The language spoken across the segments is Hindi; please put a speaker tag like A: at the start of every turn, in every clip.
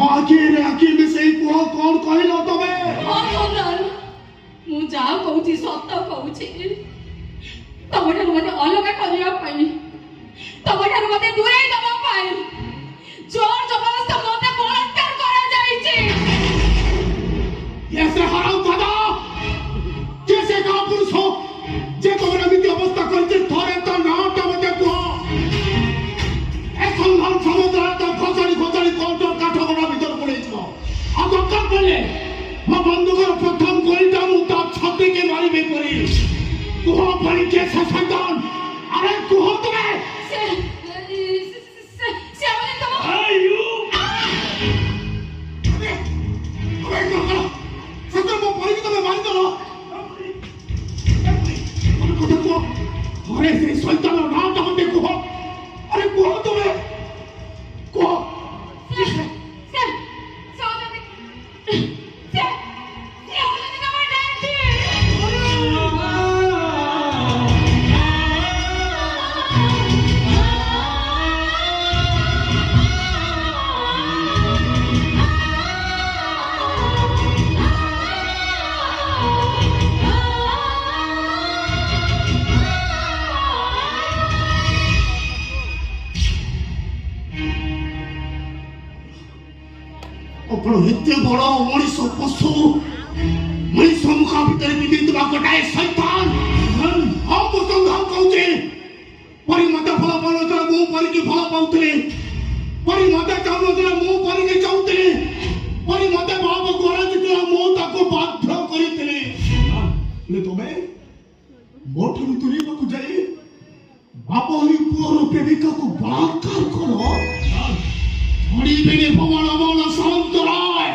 A: मागिरे आखि मिसेई कुह कौन कहलो तबे
B: सुंदर मु जा कहूची सत्य कहूची तमठार मते अलग करिया पाई तमठार मते दूरे दबा पाई जोर जबरदस्त मते बलात्कार करा जाईची
A: ऐसे हराम दादा कैसे का पुरुष हो जे तोरा मिति अवस्था करते थरे तो नाटा मते कुह ए संधान समुद्र तो खोजड़ी खोजड़ी कोट काठ बना भीतर पड़े छ आ दरकार पड़े मो बंदूकर प्रथम गोलीटा मु ता छाती के मारी बे पड़ी कुह पड़ी के संतान अरे कुह तुम्हें
B: से बोले तुम
A: आयु अरे ना सतर मो पड़ी के तुम्हें मार दो अरे को देखो अरे से शैतान ना तो हम देखो अरे कुह तुम्हें कुह अपन इतने बड़ा मनीष पशु मनीष मुखा भीतर विदित गोटाए शैतान हम संघाव कहते परी मते फल पाउनथले मो परी की फल पाउथले परी मते चाहुनथले मो परी की चाहुथले परी मते बाप गोरा जितला मो ताको बाध्य करितले ले तमे मोठु तुरी बाकु जाई बाप हरि पुअर प्रेमिका को बलात्कार करो बड़ी बेने भवन अमल संतराय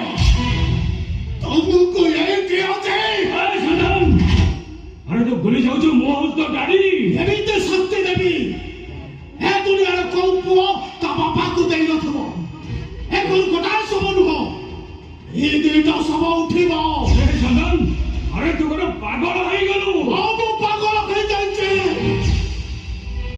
A: तुमको ये क्या थे सदन अरे तो भूली जाओ जो मोह तो डाली एबी ते सत्य देवी हे दुनिया रे को पुओ ता बापा को देई नथबो हे कोन कोटा सब नुह ए दिनटा सब उठिबो हे सदन अरे तू कोनो पागल